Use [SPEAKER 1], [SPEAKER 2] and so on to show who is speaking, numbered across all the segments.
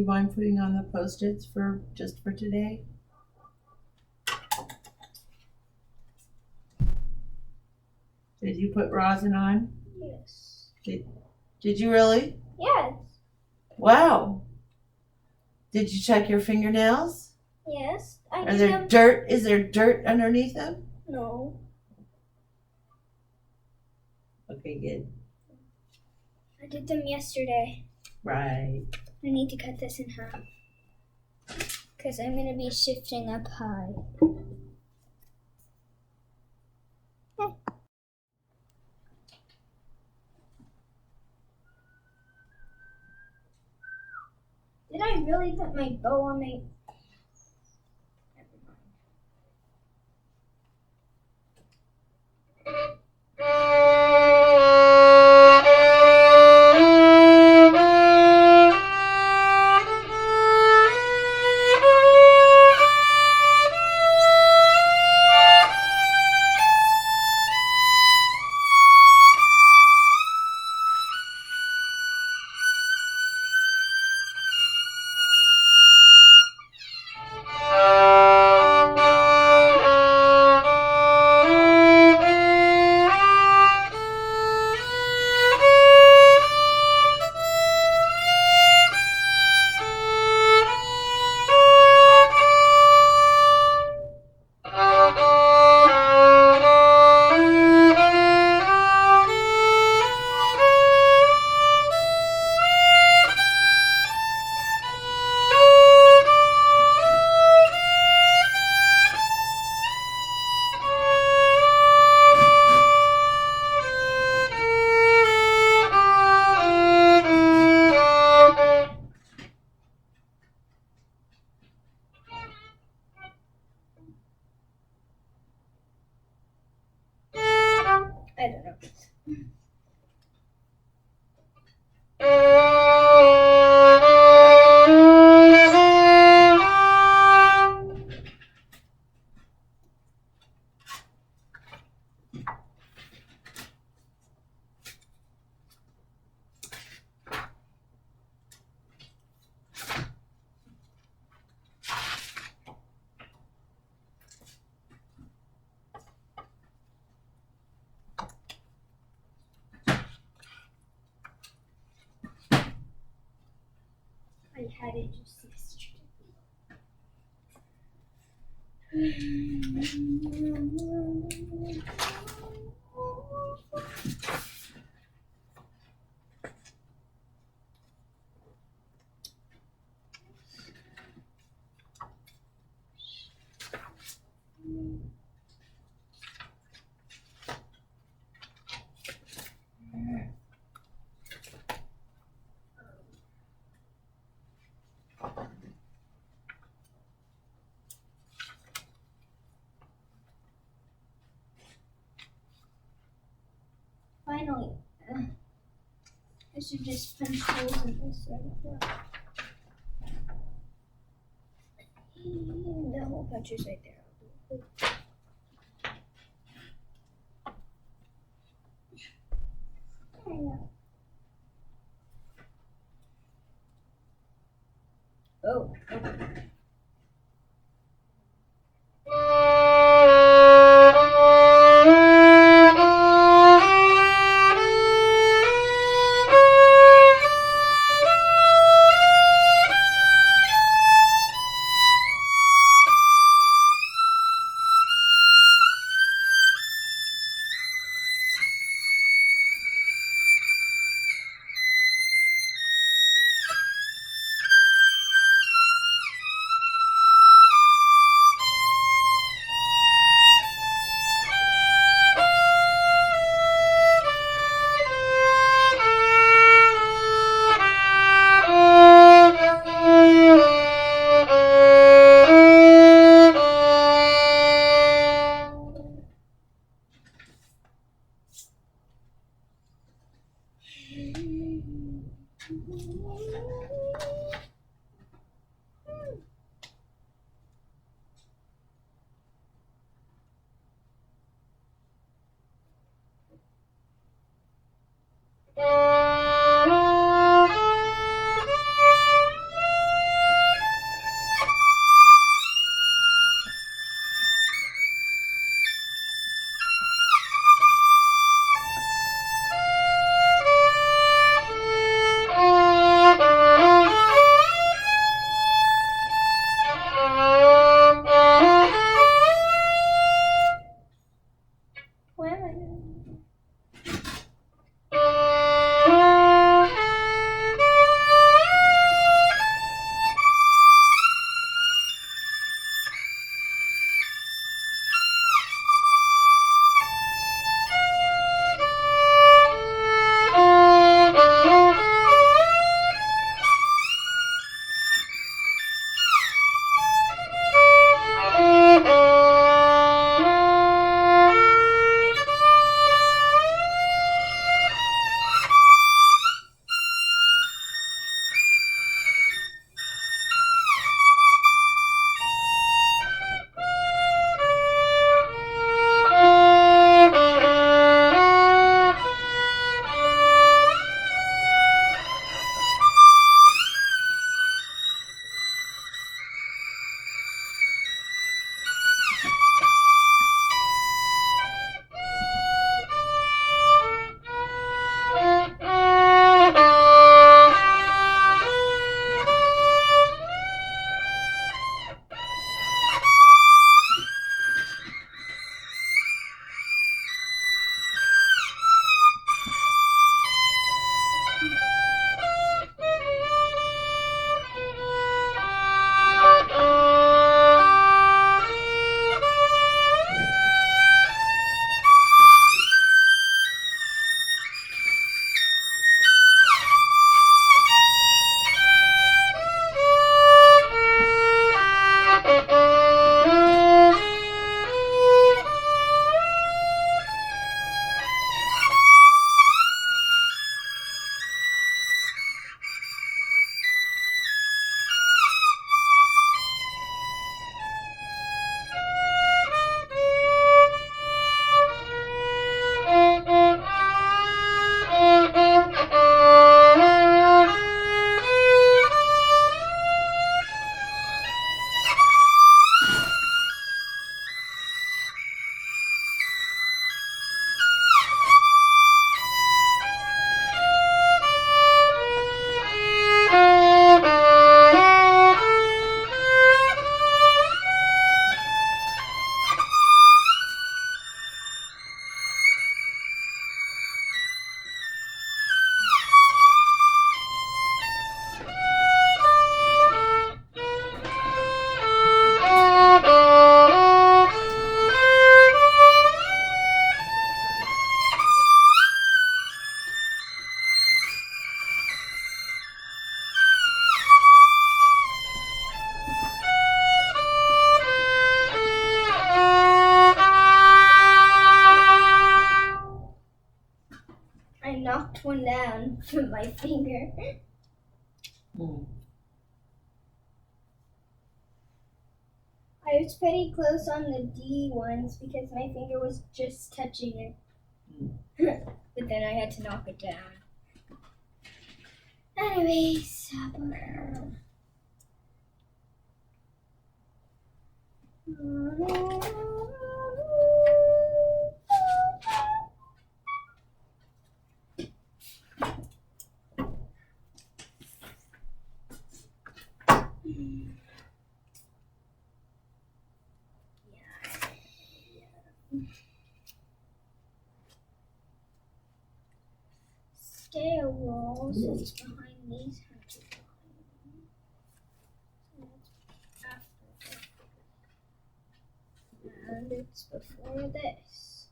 [SPEAKER 1] you mind putting on the Post-its for today? Did you put rosin on?
[SPEAKER 2] Yes.
[SPEAKER 1] Did you really?
[SPEAKER 2] Yes.
[SPEAKER 1] Wow. Did you check your fingernails?
[SPEAKER 2] Yes.
[SPEAKER 1] Are there dirt? Is there dirt underneath them?
[SPEAKER 2] No.
[SPEAKER 1] Okay, good.
[SPEAKER 2] I did them yesterday.
[SPEAKER 1] Right.
[SPEAKER 2] I need to cut this in half because I'm going to be shifting up high. Did I really put my bow on my... I don't know. I had it just yesterday. Finally, I should just punch holes in this right now. The hole punch is right there. There you go. Oh, okay. one down from my finger.
[SPEAKER 1] Hmm.
[SPEAKER 2] I was pretty close on the D ones because my finger was just touching it. But then I had to knock it down. Anyways. Stair walls is behind these hundred lines. And it's before this.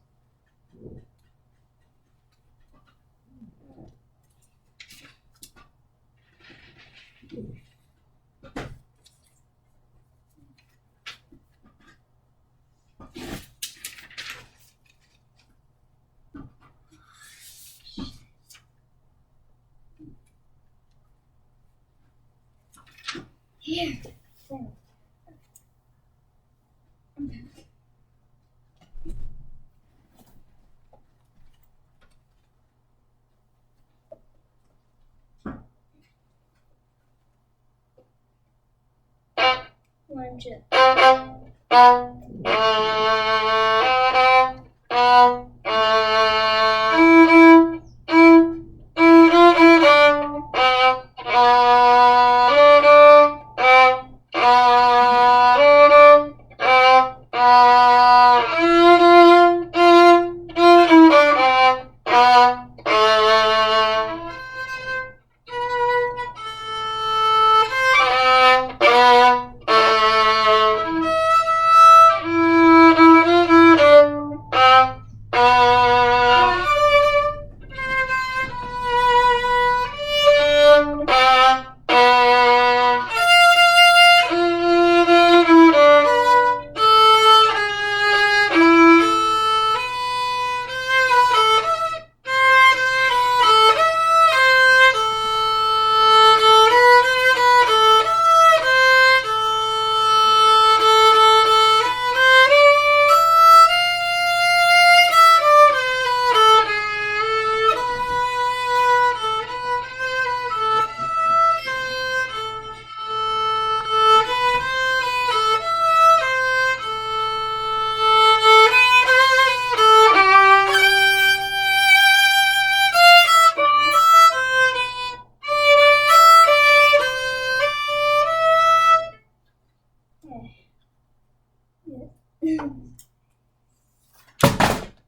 [SPEAKER 2] Here. There. One, two.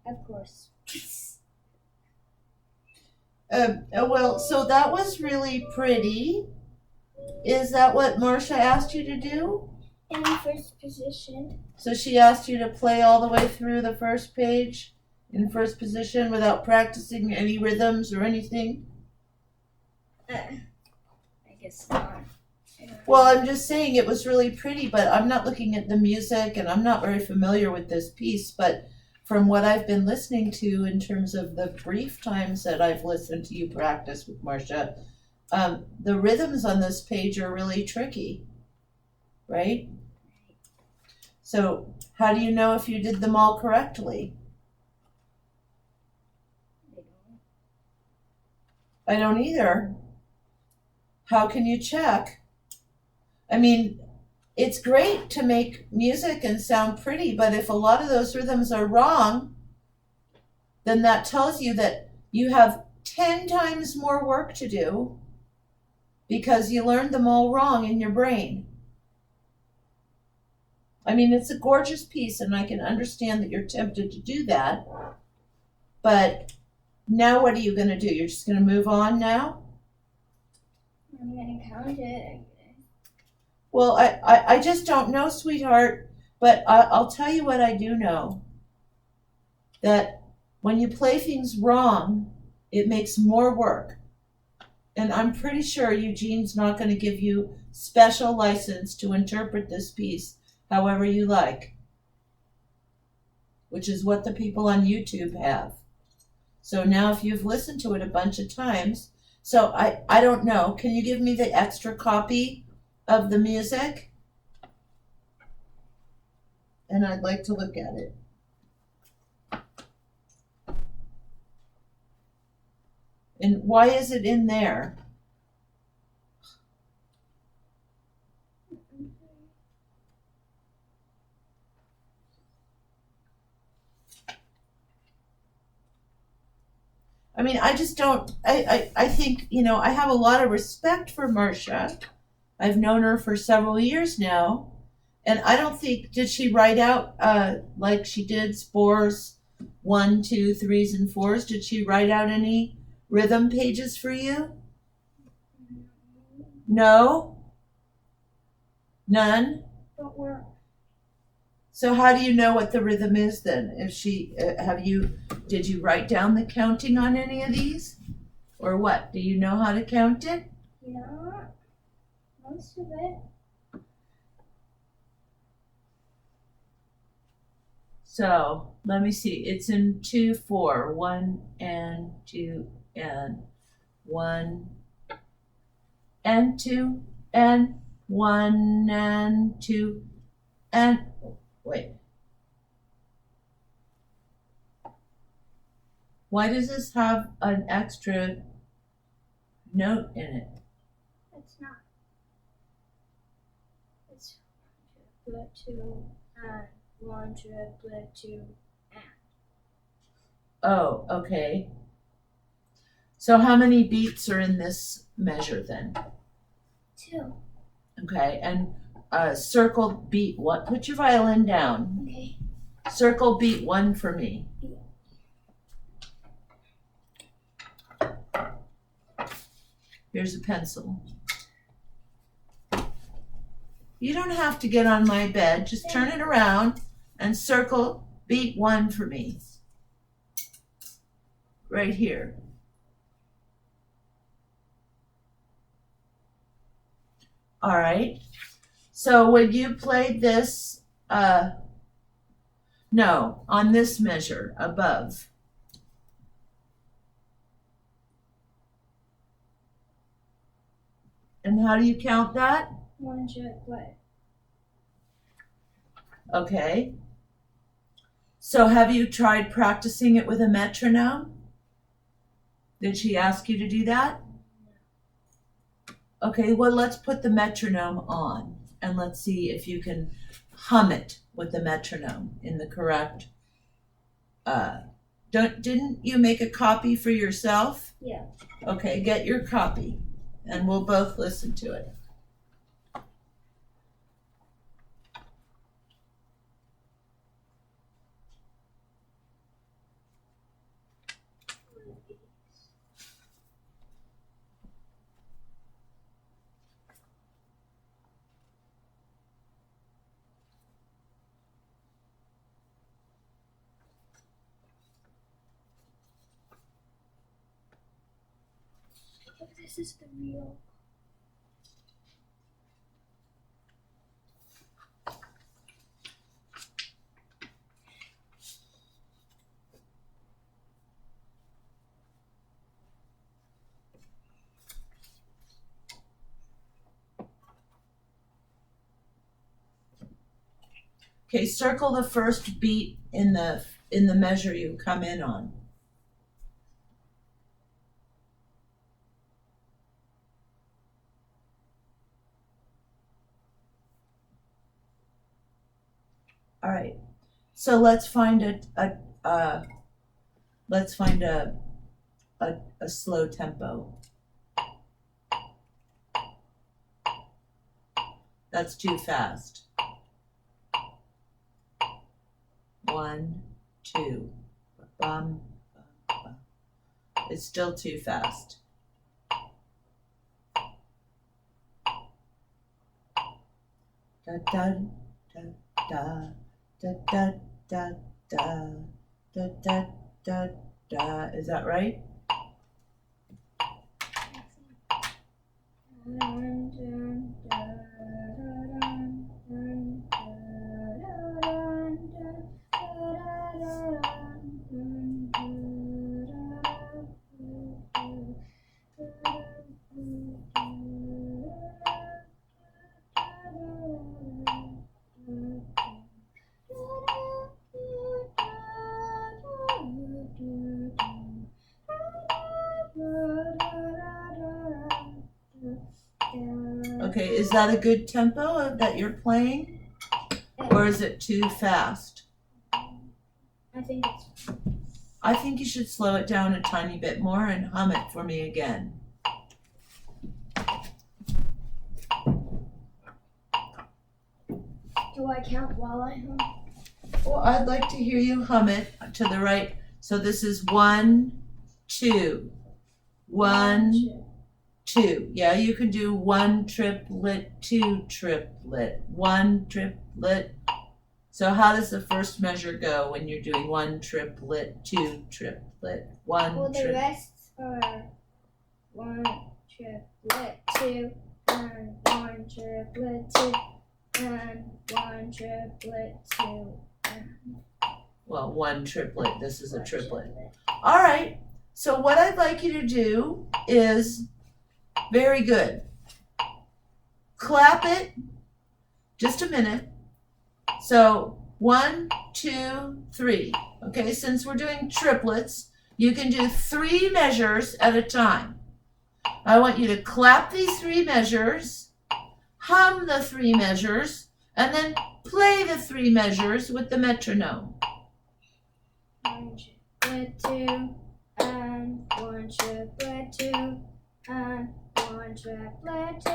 [SPEAKER 2] Of course.
[SPEAKER 1] Well, so that was really pretty. Is that what Marcia asked you to do?
[SPEAKER 2] In the first position.
[SPEAKER 1] So she asked you to play all the way through the first page in first position without practicing any rhythms or anything?
[SPEAKER 2] I guess not.
[SPEAKER 1] Well, I'm just saying it was really pretty, but I'm not looking at the music and I'm not very familiar with this piece, but from what I've been listening to in terms of the brief times that I've listened to you practice with Marcia, the rhythms on this page are really tricky, right? So how do you know if you did them all correctly? I don't either. How can you check? I mean, it's great to make music and sound pretty, but if a lot of those rhythms are wrong, then that tells you that you have 10 times more work to do because you learned them all wrong in your brain. I mean, it's a gorgeous piece, and I can understand that you're tempted to do that, but now what are you going to do? You're just going to move on now?
[SPEAKER 2] I'm going to count it.
[SPEAKER 1] Well, I just don't know, sweetheart, but I'll tell you what I do know. That when you play things wrong, it makes more work. And I'm pretty sure Eugene's not going to give you special license to interpret this piece however you like, which is what the people on YouTube have. So now if you've listened to it a bunch of times, so I don't know. Can you give me the extra copy of the music? And I'd like to look at it. And why is it in there? I mean, I just don't, I think, I have a lot of respect for Marcia. I've known her for several years now. And I don't think, did she write out, like she did Spores 1, 2, 3s, and 4s? Did she write out any rhythm pages for you? No? None?
[SPEAKER 2] But we're
[SPEAKER 1] So how do you know what the rhythm is then? If did you write down the counting on any of these? Or what? Do you know how to count it?
[SPEAKER 2] yeah, most of it.
[SPEAKER 1] So let me see. It's in 2, 4. 1 and 2 and 1 and 2 and 1 and 2 and wait. Why does this have an extra note in it?
[SPEAKER 2] It's not. It's triplet 2 and 1 triplet 2 and.
[SPEAKER 1] Oh, okay. So how many beats are in this measure then?
[SPEAKER 2] 2.
[SPEAKER 1] Okay, and circle beat what? Put your violin down.
[SPEAKER 2] Okay.
[SPEAKER 1] Circle beat 1 for me. Here's a pencil. You don't have to get on my bed. Just turn it around and circle beat 1 for me. Right here. All right. So when you played this, no, on this measure above. And how do you count that?
[SPEAKER 2] 1 triplet.
[SPEAKER 1] Okay. So have you tried practicing it with a metronome? Did she ask you to do that? Okay, well, let's put the metronome on and let's see if you can hum it with the metronome in the correct. Didn't you make a copy for yourself?
[SPEAKER 2] Yeah.
[SPEAKER 1] Okay, get your copy and we'll both listen to it.
[SPEAKER 2] Oh, this is the real.
[SPEAKER 1] Okay, circle the first beat in the measure you come in on. All right. So let's find a slow tempo. That's too fast. 1, 2. Bum, bum, bum. It's still too fast. Da da da da da da da da da da da da. Is that right? Okay, is that a good tempo that you're playing? Or is it too fast?
[SPEAKER 2] I think it's.
[SPEAKER 1] I think you should slow it down a tiny bit more and hum it for me again.
[SPEAKER 2] Do I count while I hum?
[SPEAKER 1] Well, I'd like to hear you hum it to the right. So this is 1, 2. 1, 2. Yeah, you can do 1 triplet, 2 triplet, 1 triplet. So how does the first measure go when you're doing 1 triplet, 2 triplet, 1
[SPEAKER 2] Well, the
[SPEAKER 1] triplet?
[SPEAKER 2] rest are 1 triplet, 2, and 1 triplet, 2, and 1 triplet, 2, and
[SPEAKER 1] Well, 1 triplet. This is a
[SPEAKER 2] 1
[SPEAKER 1] triplet. All right. So what I'd like you to do is, very good. Clap it. Just a minute. So 1, 2, 3. Okay, since we're doing triplets, you can do 3 measures at a time. I want you to clap these 3 measures, hum the 3 measures, and then play the 3 measures with the metronome.
[SPEAKER 2] 1 triplet, 2, and 1 triplet, 2, and 1 triplet, 2,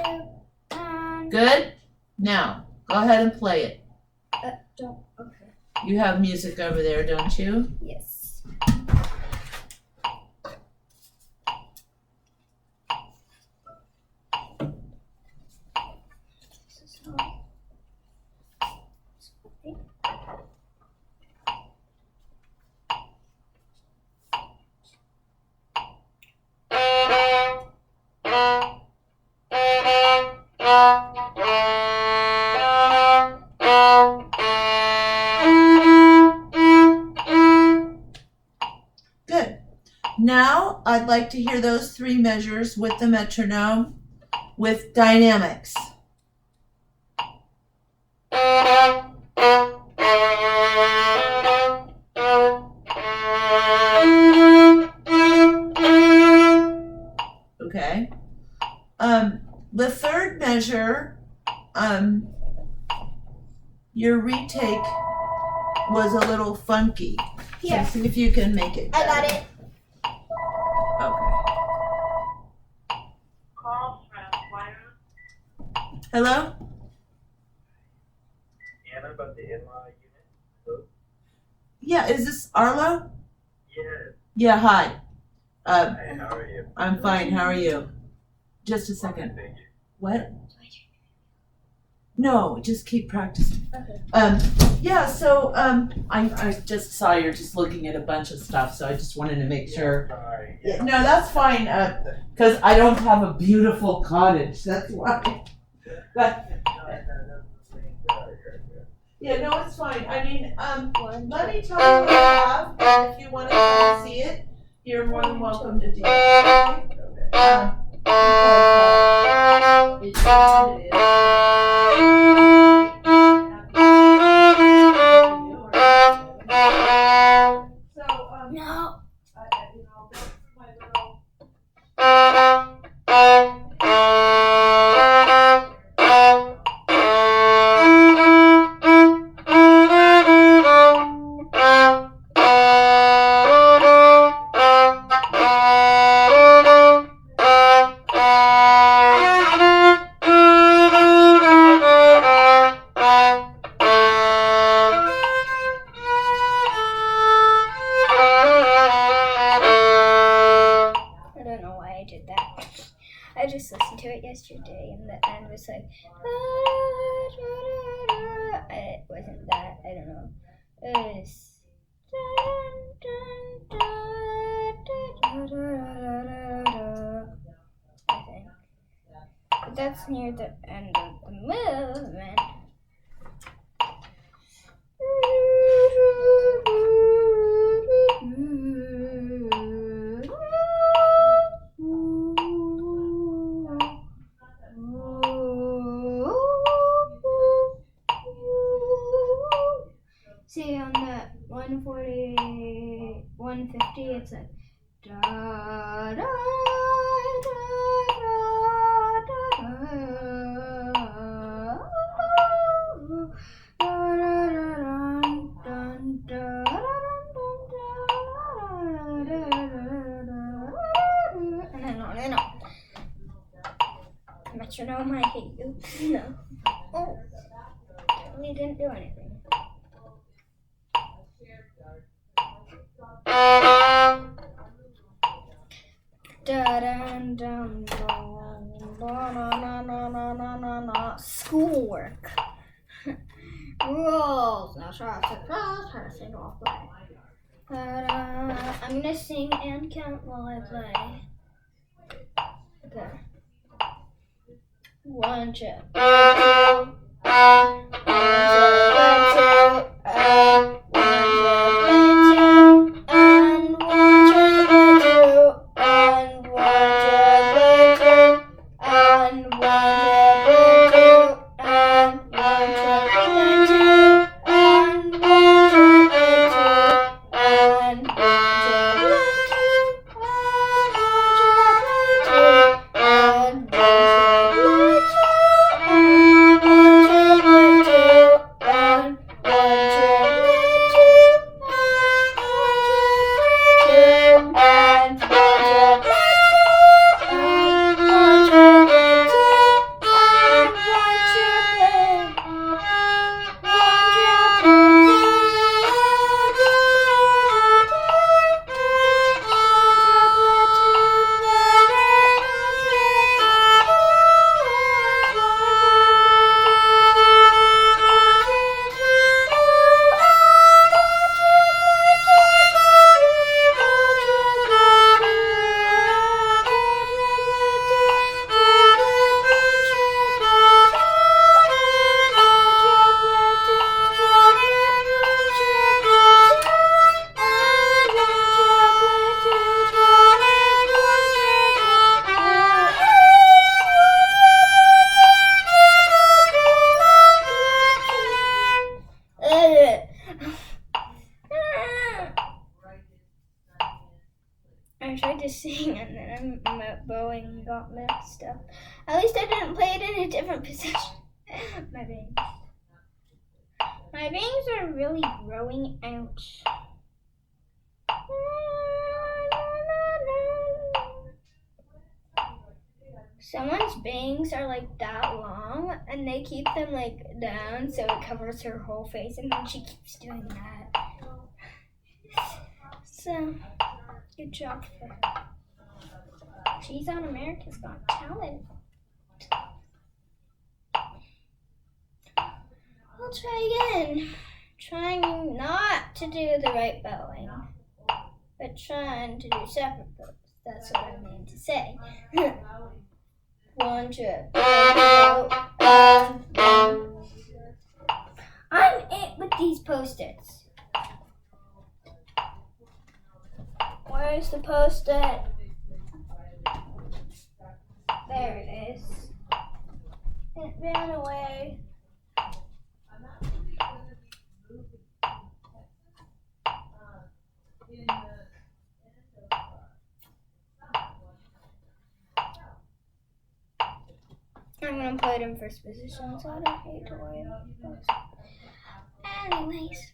[SPEAKER 2] and.
[SPEAKER 1] Good? Now, go ahead and play it.
[SPEAKER 2] Don't. Okay.
[SPEAKER 1] You have music over there, don't you?
[SPEAKER 2] Yes. This is how.
[SPEAKER 1] Good. Now, I'd like to hear those 3 measures with the metronome with dynamics. Okay. The third measure, your retake was a little funky.
[SPEAKER 2] Here.
[SPEAKER 1] So see if you can make it
[SPEAKER 2] I got
[SPEAKER 1] better.
[SPEAKER 2] it.
[SPEAKER 1] Okay. Hello?
[SPEAKER 3] Anna about the in-law unit?
[SPEAKER 1] Yeah, is this Arlo?
[SPEAKER 3] Yes.
[SPEAKER 1] Yeah, hi.
[SPEAKER 3] Hi, how are you?
[SPEAKER 1] I'm fine. How are you? Just a second.
[SPEAKER 3] Thank you.
[SPEAKER 1] What? No, just keep practicing.
[SPEAKER 2] Okay.
[SPEAKER 1] Yeah, so I just saw you're just looking at a bunch of stuff, so I just wanted to make sure.
[SPEAKER 3] Sorry.
[SPEAKER 1] Yeah, no, that's fine, because I don't have a beautiful cottage, that's why. But, yeah, no, it's fine. I mean, let me tell you what I have, and if you want to come and see it, you're more than welcome to do it. Okay? Because, it's what it is. So,
[SPEAKER 2] No.
[SPEAKER 1] I'll go through my little.
[SPEAKER 2] I don't know why I did that. I just listened to it yesterday and the end was like. It wasn't that. I don't know. It was. I think. But that's near the end of the movement. See, on the 140, 150, it's like da da da da da da. metronome, I hate you. No. Oh. We didn't do anything. Schoolwork. Rules. Now try to sing off play. I'm gonna sing and count while I play. Okay. 1, 2, I tried to sing and then my bowing got mixed up. At least I didn't play it in a different position. My bangs. My bangs are really growing out. Someone's bangs are like that long and they keep them like down so it covers her whole face, and then she keeps doing that. So, good job for her. She's on America's Got Talent. I'll try again. Trying not to do the right bowing, but trying to do separate bows. That's what I mean to say. 1, 2, 3, 4, 1. I'm it with these Post-its. Where's the Post-it? There it is. It ran away. I'm gonna put it in first position so I don't need to worry about this. Anyways,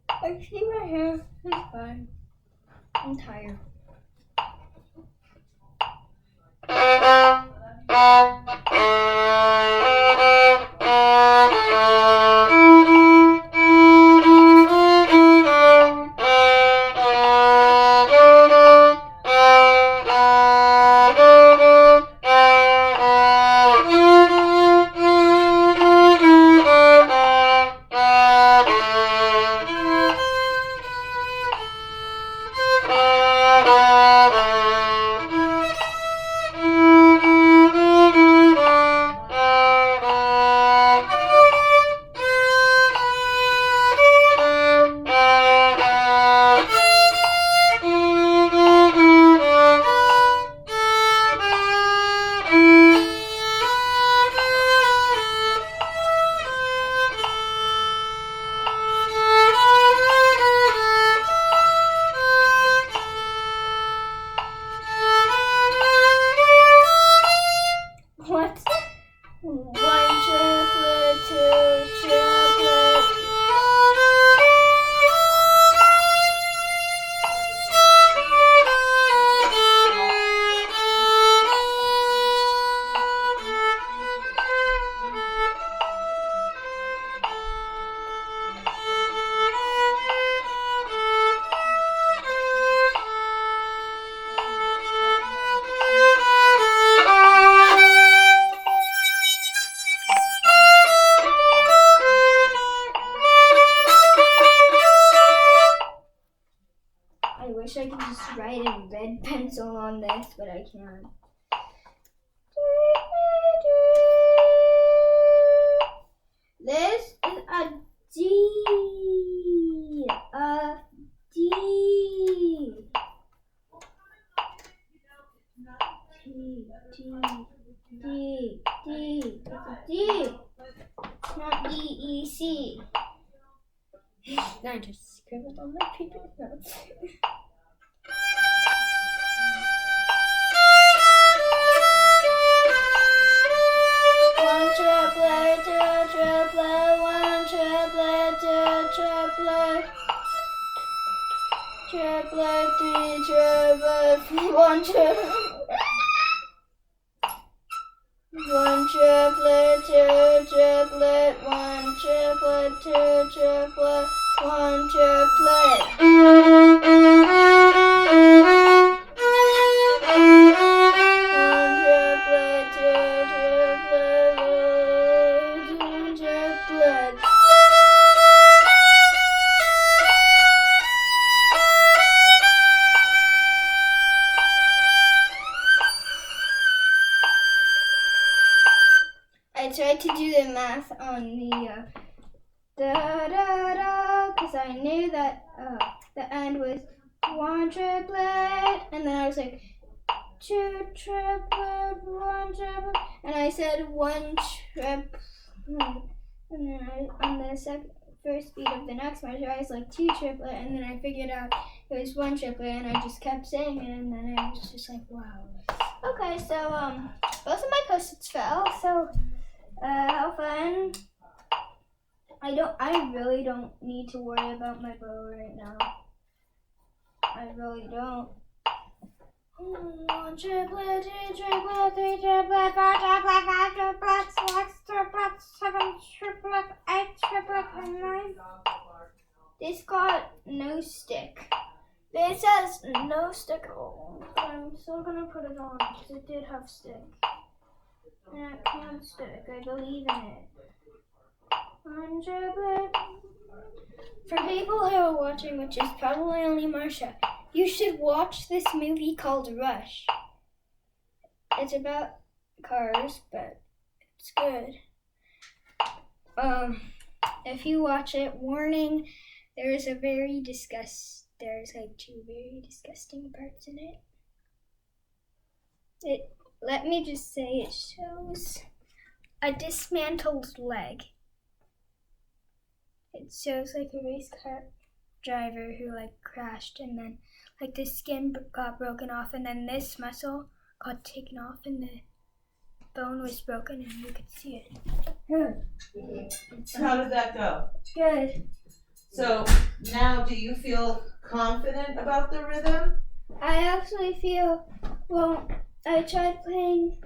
[SPEAKER 2] I see my hair. It's fine. I'm tired. wish I could just write in red pencil on this, but I can't. This is a D. A D. D. It's a D. It's not D-E-C. I just scribbled on my paper notes. One triplet, two triplet, one triplet, two triplet. Triplet, three triplet, one triplet. One triplet, two triplet, one triplet, two triplet, one triplet. One triplet, two triplet, two triplets. I tried to do the math on the da da da because I knew that the end was one triplet, and then I was like two triplet, one triplet, and I said one triplet, and then on the first beat of the next measure I was like two triplet, and then I figured out it was one triplet, and I just kept saying it, and then I was just like, wow. Okay, so both of my post-its fell, so how fun. I really don't need to worry about my bow right now. I really don't. One triplet, two triplet, three triplet, four triplet, five triplet, six triplet, seven triplet, eight triplet, and nine. This got no stick. This says no stick at all. I'm still gonna put it on because it did have stick. And it can stick. I believe in it. One triplet. For people who are watching, which is probably only Marsha, you should watch this movie called Rush. It's about cars, but it's good. If you watch it, warning, there's like two very disgusting parts in it. Let me just say, it shows a dismantled leg. It shows like a race car driver who like crashed, and then like the skin got broken off, and then this muscle got taken off, and the bone was broken, and you could see it.
[SPEAKER 1] How did that go?
[SPEAKER 2] Good.
[SPEAKER 1] So now, do you feel confident about the rhythm?
[SPEAKER 2] I actually feel, well, I tried playing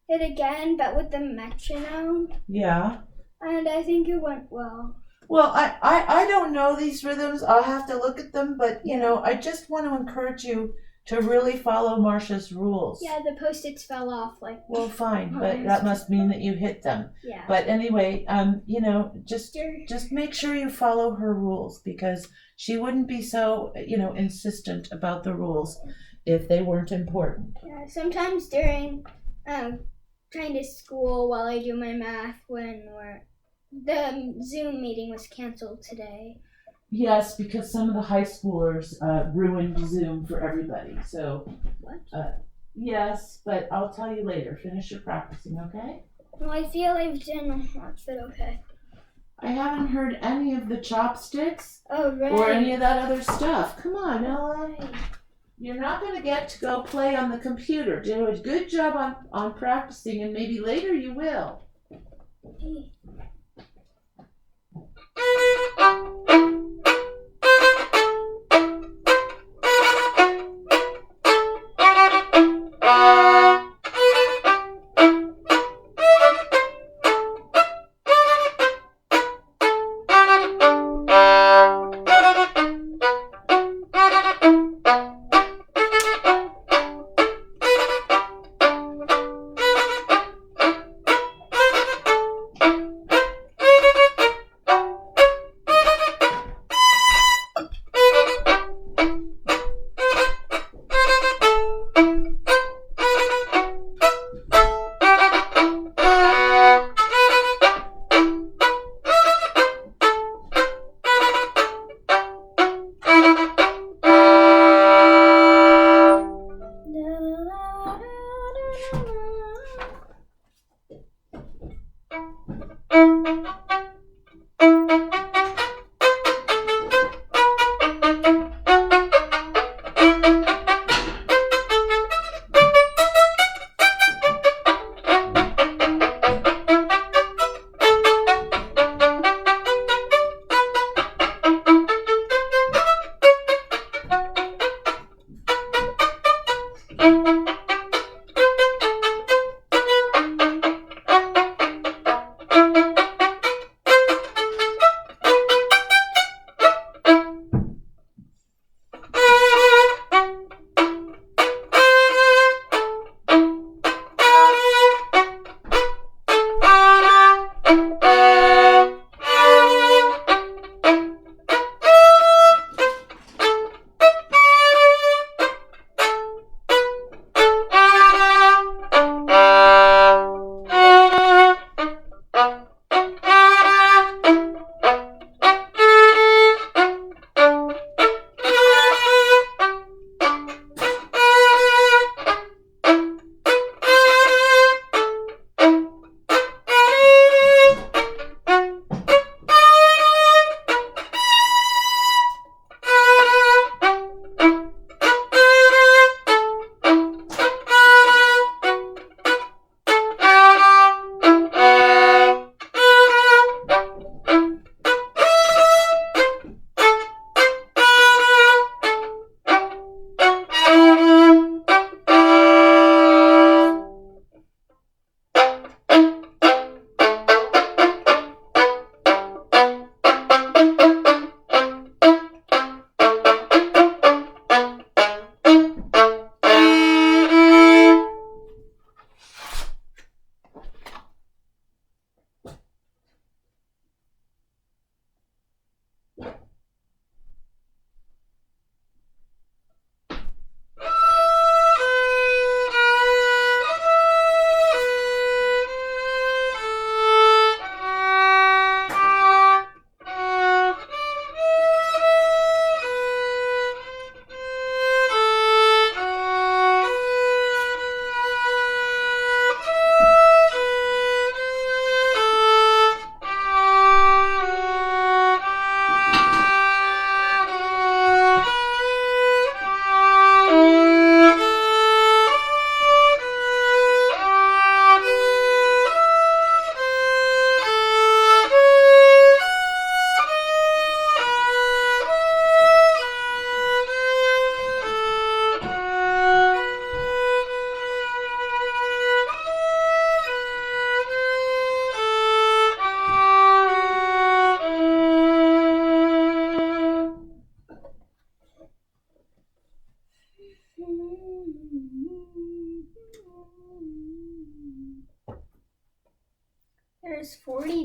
[SPEAKER 2] it again, but with the metronome,
[SPEAKER 1] Yeah.
[SPEAKER 2] and I think it went well.
[SPEAKER 1] Well, I don't know these rhythms. I'll have to look at them, but you know, I just want to encourage you to really follow Marsha's rules.
[SPEAKER 2] Yeah, the post-its fell off.
[SPEAKER 1] Well, fine, but that must mean that you hit them.
[SPEAKER 2] Yeah.
[SPEAKER 1] But anyway, you know, just make sure you follow her rules, because she wouldn't be so, you know, insistent about the rules if they weren't important.
[SPEAKER 2] Yeah, sometimes during kind of school while I do my math the Zoom meeting was canceled today.
[SPEAKER 1] Yes, because some of the high schoolers ruined Zoom for everybody. So.
[SPEAKER 2] What?
[SPEAKER 1] Yes, but I'll tell you later. Finish your practicing, okay?
[SPEAKER 2] Well, I feel I've done lots, but okay.
[SPEAKER 1] I haven't heard any of the chopsticks.
[SPEAKER 2] Oh, right.
[SPEAKER 1] Or any of that other stuff. Come on, Ella.
[SPEAKER 2] Right.
[SPEAKER 1] You're not going to get to go play on the computer. Do a good job on practicing, and maybe later you will.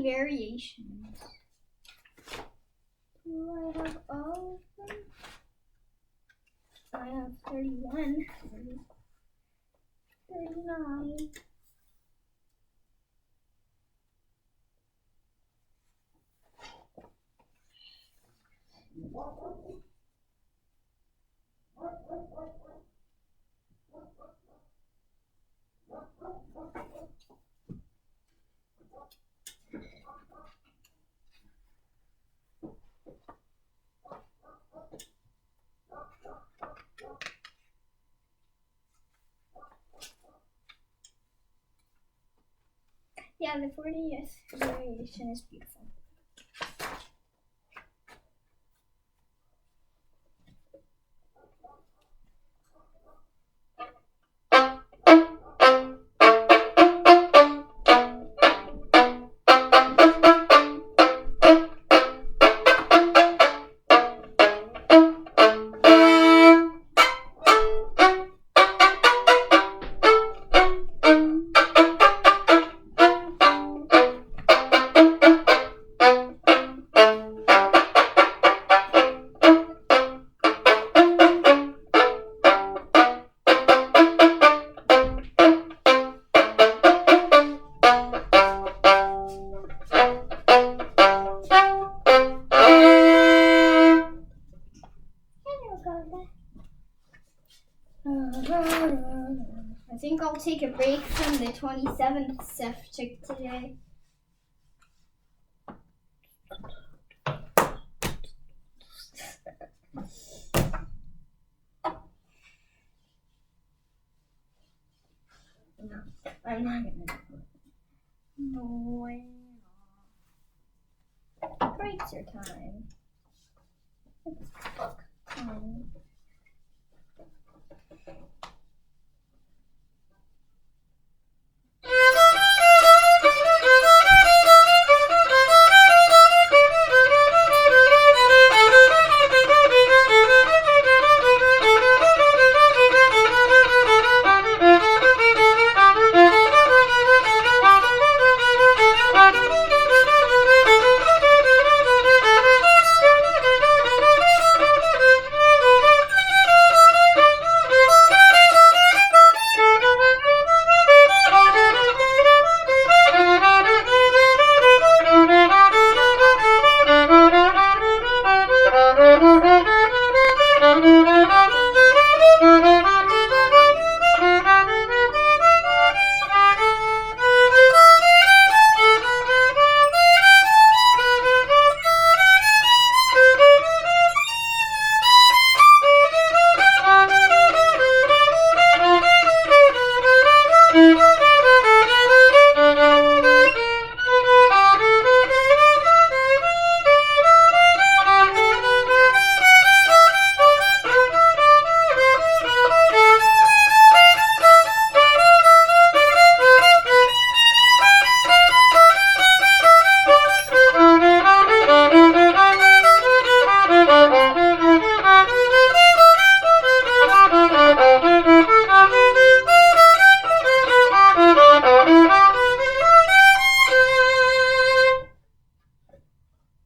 [SPEAKER 2] 40 variations. Do I have all of them? I have 31. 39. Yeah, the 40th variation is beautiful. I think I'll take a break from the 27th subject today. No, I'm not gonna do it. No way. Breaks are time. It's book time.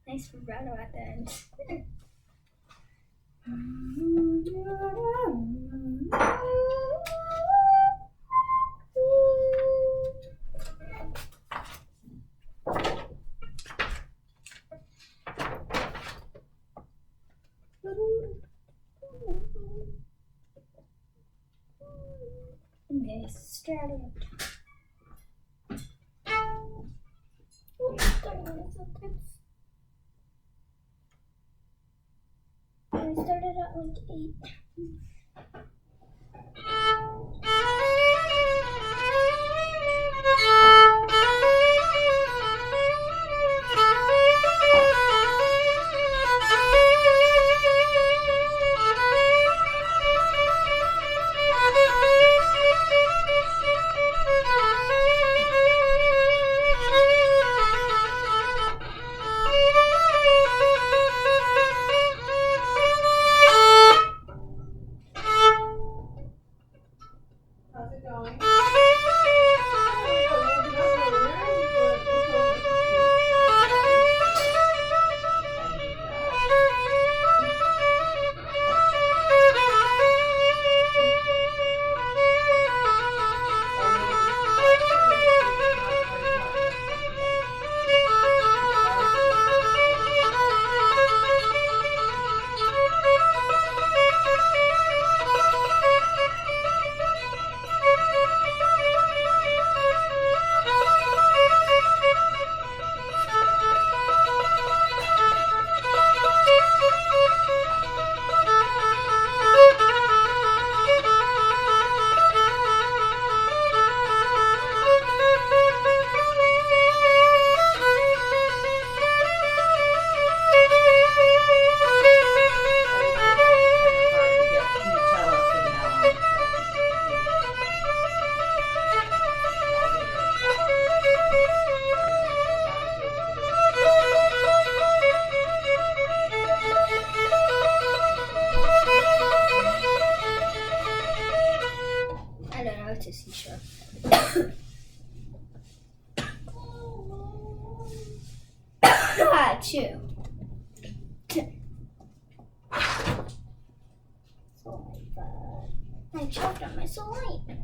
[SPEAKER 2] Nice vibrato at the end. Okay, start it. I started at like 8. 2. I choked on my slide.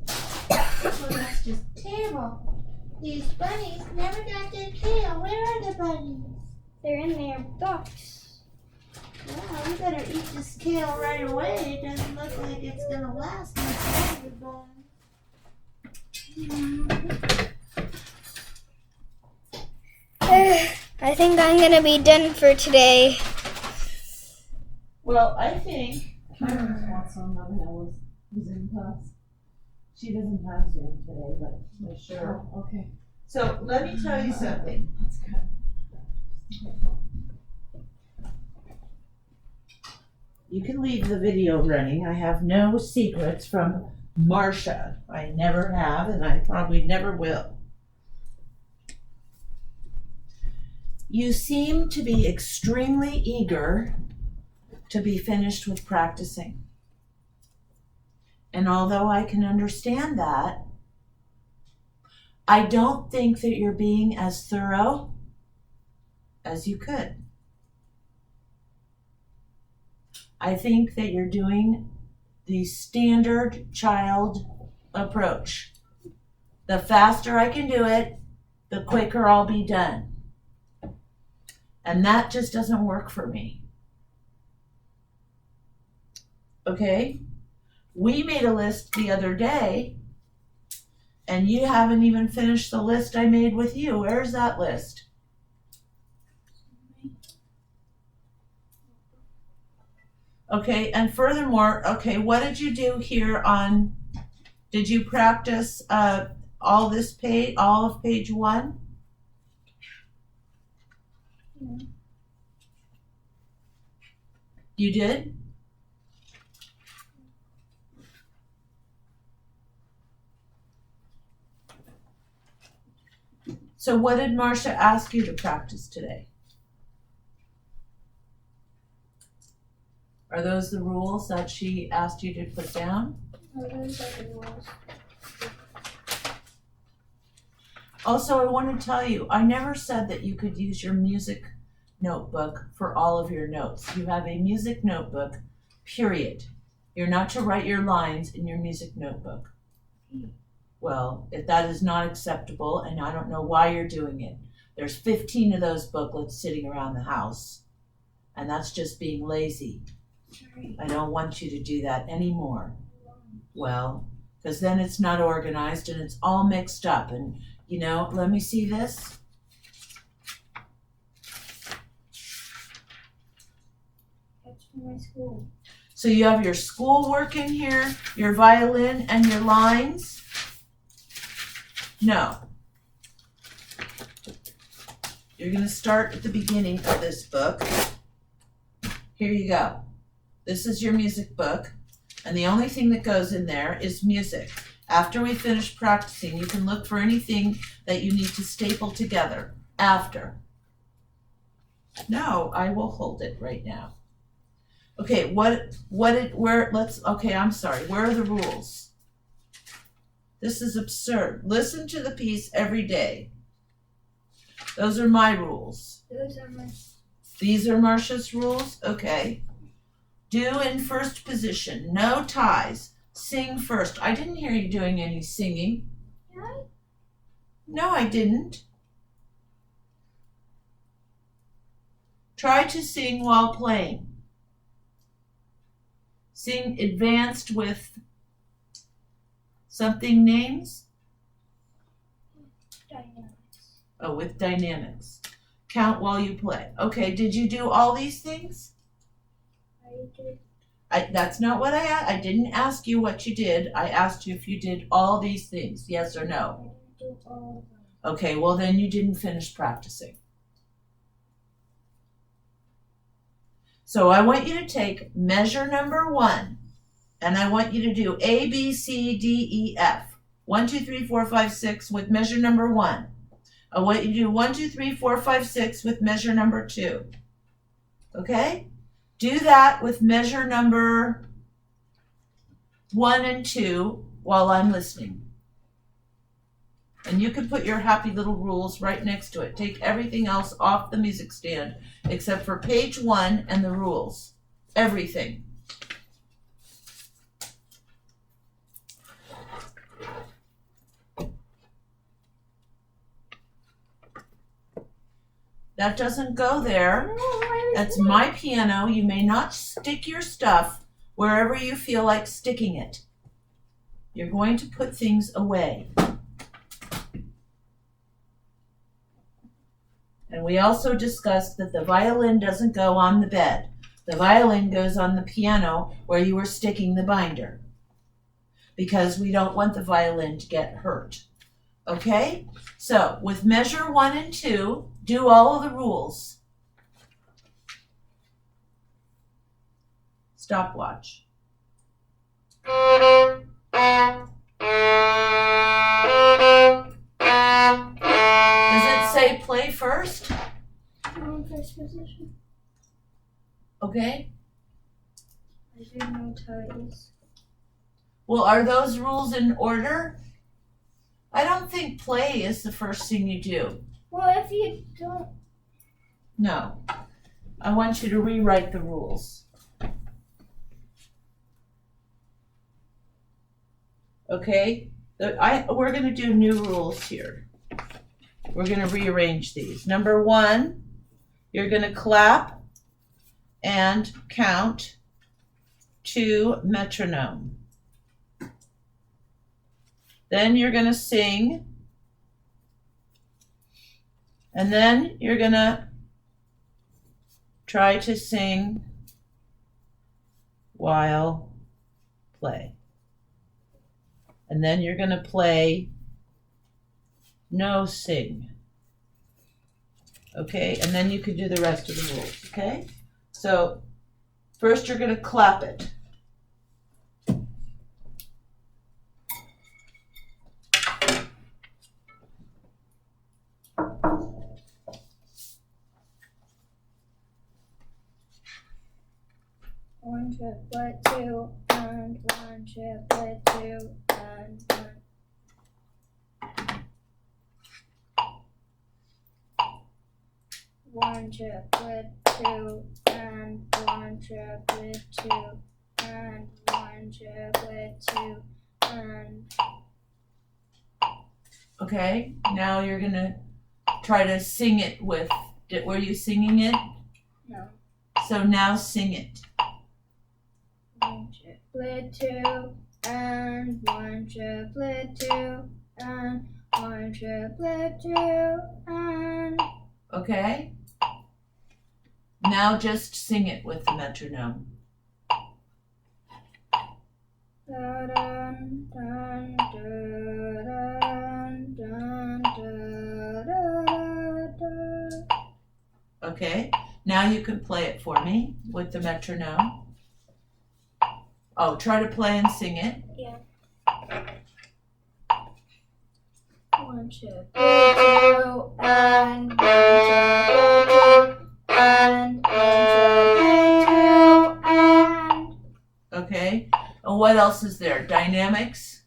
[SPEAKER 1] Well, that's just terrible. These bunnies never got their tail. Where are the bunnies?
[SPEAKER 2] They're in their box.
[SPEAKER 1] Well, we better eat this kale right away. It doesn't look like it's gonna last much longer,
[SPEAKER 2] I think I'm gonna be done for today.
[SPEAKER 1] Well, I think Karen wants some of Ella's Zoom class. She doesn't have Zoom today, but for sure.
[SPEAKER 4] Oh, okay.
[SPEAKER 1] So let me tell you something.
[SPEAKER 4] That's good.
[SPEAKER 1] You can leave the video running. I have no secrets from Marcia. I never have, and I probably never will. You seem to be extremely eager to be finished with practicing. And although I can understand that, I don't think that you're being as thorough as you could. I think that you're doing the standard child approach. The faster I can do it, the quicker I'll be done. And that just doesn't work for me. Okay? We made a list the other day, and you haven't even finished the list I made with you. Where's that list? Okay, and furthermore, okay, what did you do here on, did you practice all this page, all of page 1?
[SPEAKER 2] Yeah.
[SPEAKER 1] You did? So what did Marcia ask you to practice today? Are those the rules that she asked you to put down?
[SPEAKER 2] Oh, those are the rules.
[SPEAKER 1] Also, I want to tell you, I never said that you could use your music notebook for all of your notes. You have a music notebook, period. You're not to write your lines in your music notebook. Well, if that is not acceptable, and I don't know why you're doing it. There's 15 of those booklets sitting around the house, and that's just being lazy.
[SPEAKER 2] Sorry.
[SPEAKER 1] I don't want you to do that anymore. Well, because then it's not organized and it's all mixed up. And, you know, let me see this.
[SPEAKER 2] That's from my school.
[SPEAKER 1] So you have your schoolwork in here, your violin, and your lines? No. You're going to start at the beginning of this book. Here you go. This is your music book, and the only thing that goes in there is music. After we finish practicing, you can look for anything that you need to staple together after. No, I will hold it right now. Okay, okay, I'm sorry. Where are the rules? This is absurd. Listen to the piece every day. Those are my rules.
[SPEAKER 2] Those are my.
[SPEAKER 1] These are Marcia's rules? Okay. Do in first position. No ties. Sing first. I didn't hear you doing any singing.
[SPEAKER 2] Did I?
[SPEAKER 1] No, I didn't. Try to sing while playing. Sing advanced with something names?
[SPEAKER 2] Dynamics.
[SPEAKER 1] Oh, with dynamics. Count while you play. Okay, did you do all these things?
[SPEAKER 2] I did.
[SPEAKER 1] That's not what I asked. I didn't ask you what you did. I asked you if you did all these things, yes or
[SPEAKER 2] I
[SPEAKER 1] no.
[SPEAKER 2] didn't do all of them.
[SPEAKER 1] Okay, well then you didn't finish practicing. So I want you to take measure number 1, and I want you to do A, B, C, D, E, F. 1, 2, 3, 4, 5, 6 with measure number 1. I want you to do 1, 2, 3, 4, 5, 6 with measure number 2. Okay? Do that with measure number 1 and 2 while I'm listening. And you can put your happy little rules right next to it. Take everything else off the music stand except for page 1 and the rules. Everything. That doesn't go there. That's my piano. You may not stick your stuff wherever you feel like sticking it. You're going to put things away. And we also discussed that the violin doesn't go on the bed. The violin goes on the piano where you were sticking the binder, because we don't want the violin to get hurt. Okay? So with measure 1 and 2, do all of the rules. Stopwatch. Does it say play first?
[SPEAKER 2] First position.
[SPEAKER 1] Okay.
[SPEAKER 2] I do know toes.
[SPEAKER 1] Well, are those rules in order? I don't think play is the first thing you do.
[SPEAKER 2] Well, if you don't.
[SPEAKER 1] No. I want you to rewrite the rules. Okay? We're going to do new rules here. We're going to rearrange these. Number 1, you're going to clap and count to metronome. Then you're going to sing. And then you're going to try to sing while play. And then you're going to play no sing. Okay? And then you can do the rest of the rules. Okay? So first you're going to clap it.
[SPEAKER 2] One triplet, 2, and 1 triplet, 2, and 1. One triplet, 2, and 1 triplet, 2, and 1 triplet, 2, and.
[SPEAKER 1] Okay? Now you're going to try to sing it with. Were you singing it?
[SPEAKER 2] No.
[SPEAKER 1] So now sing it.
[SPEAKER 2] 1 triplet, 2, and 1 triplet, 2, and 1 triplet, 2, and.
[SPEAKER 1] Okay? Now just sing it with the metronome.
[SPEAKER 2] Dun, dun, dun, dun, dun, dun, dun.
[SPEAKER 1] Okay? Now you can play it for me with the metronome. Oh, try to play and sing it.
[SPEAKER 2] Yeah. 1 triplet, 2, and 1 triplet, 2, and 1 triplet, 2, and.
[SPEAKER 1] Okay? And what else is there? Dynamics?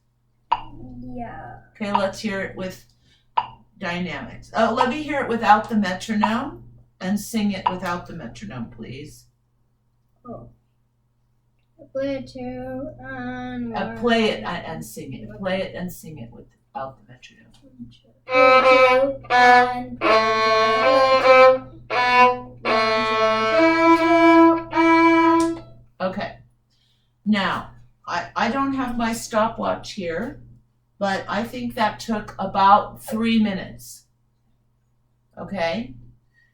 [SPEAKER 2] Yeah.
[SPEAKER 1] Okay, let's hear it with dynamics. Oh, let me hear it without the metronome and sing it without the metronome, please.
[SPEAKER 2] Oh. Triplet, 2, and 1.
[SPEAKER 1] Play it and sing it. Play it and sing it without the metronome.
[SPEAKER 2] 2, and 1 triplet, 2, and 1 triplet, 2, and.
[SPEAKER 1] Okay. Now, I don't have my stopwatch here, but I think that took about 3 minutes. Okay?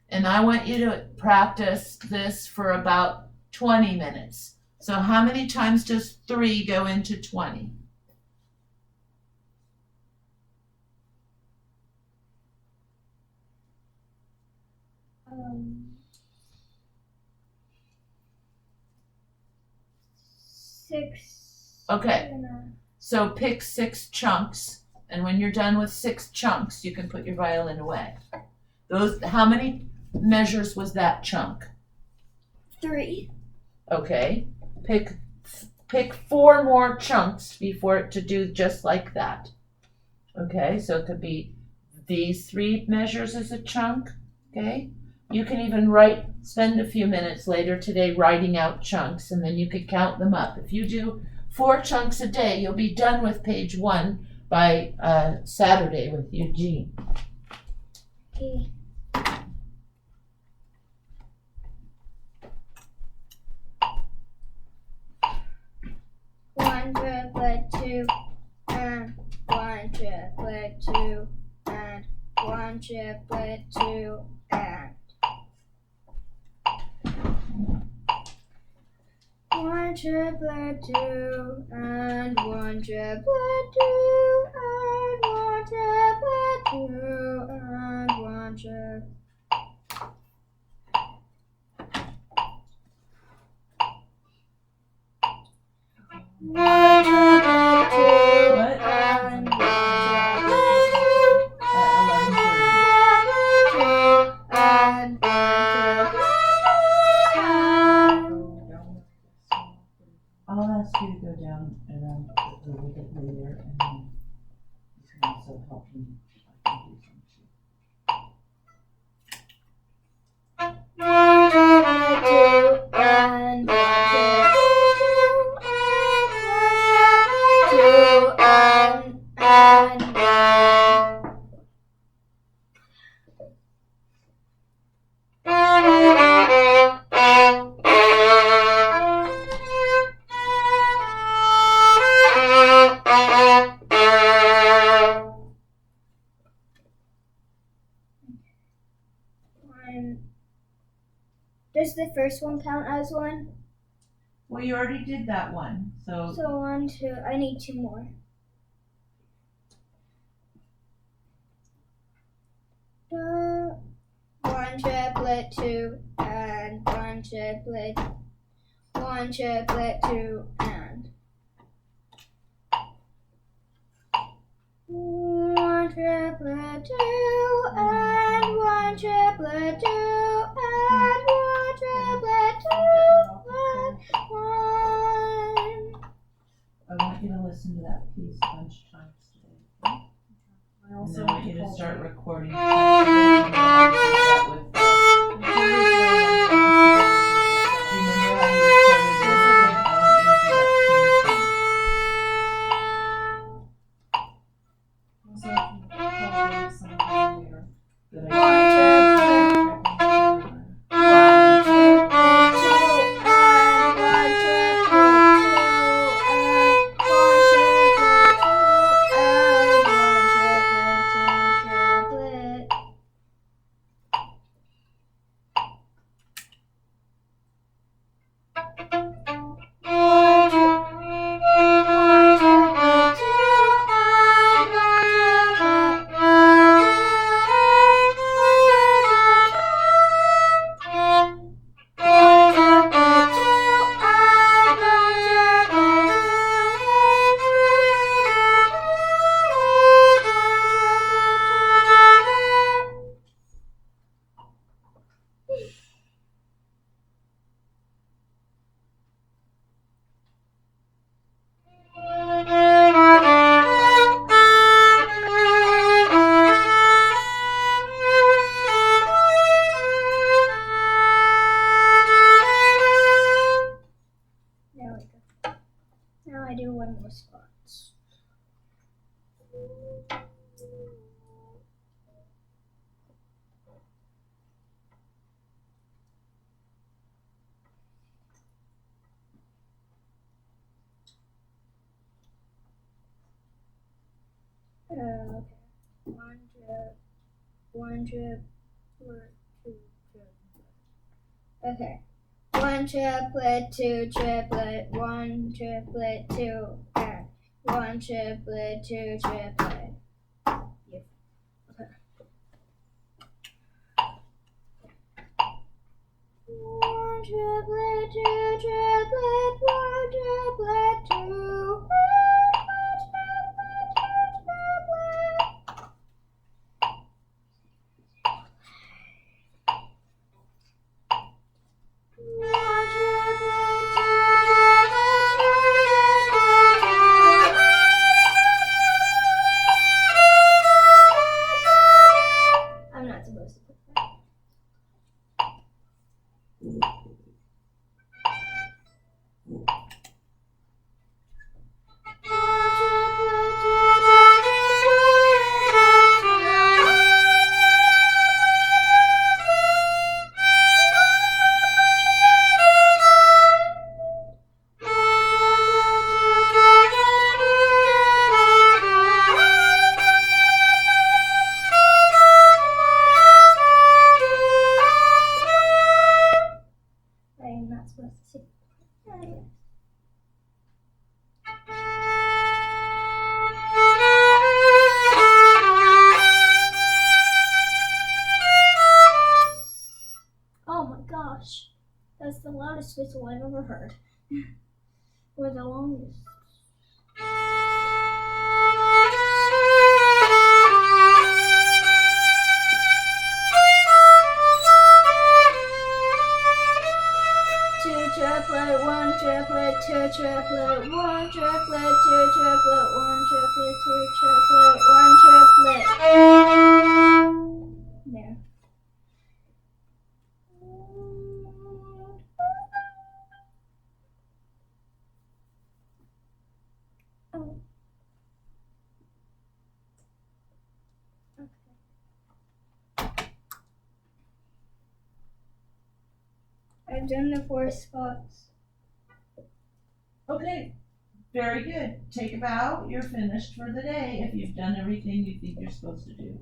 [SPEAKER 1] And I want you to practice this for about 20 minutes. So how many times does 3 go into 20?
[SPEAKER 2] Six.
[SPEAKER 1] Okay. So pick 6 chunks, and when you're done with 6 chunks, you can put your violin away. How many measures was that chunk?
[SPEAKER 2] 3.
[SPEAKER 1] Okay. Pick 4 more chunks before it to do just like that. Okay, so it could be these 3 measures as a chunk. Okay, you can even spend a few minutes later today writing out chunks, and then you could count them up. If you do 4 chunks a day, you'll be done with page 1 by Saturday with Eugene.
[SPEAKER 2] Okay. One triplet, 2, and 1 triplet, 2, and 1 triplet, 2, and 1 triplet, 2, and 1 triplet, 2, and 1 triplet, 2, and 1 triplet.
[SPEAKER 1] What? I'll ask you to go down around a little bit later, and then you can also help me. I can do some too.
[SPEAKER 2] Does the first one count as 1?
[SPEAKER 1] Well, you already did that one, so.
[SPEAKER 2] So 1, 2. I need 2 more. One triplet, 2, and 1 triplet, 1 triplet, 2, and 1 triplet, 2, and 1 triplet, 2, and 1 triplet, 2, and 1.
[SPEAKER 1] I want you to listen to that piece a bunch of times today. And then I want you to start recording. Do you remember how you recorded this? I want you to do that same thing. Good
[SPEAKER 2] Now I do 1 more spot. Okay. 1 triplet, 2 triplet. Okay. 1 triplet, 2 triplet, 1 triplet, 2, and 1 triplet, 2 triplet. Yeah. Okay. 1 triplet, 2 triplet, 1 triplet, 2, not supposed to see. Anyway. Oh my gosh. That's the loudest whistle I've ever heard. Or the longest. Two triplet, one triplet, two triplet, one triplet, two triplet, one triplet, two triplet, one triplet. There. Oh. I've done the 4 spots.
[SPEAKER 1] Okay, very good. Take a bow. You're finished for the day if you've done everything you think you're supposed to do.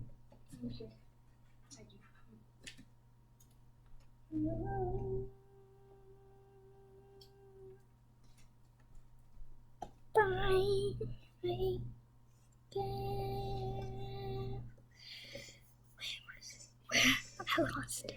[SPEAKER 2] Okay. Bye. Bye. Where was it? Where? I lost it.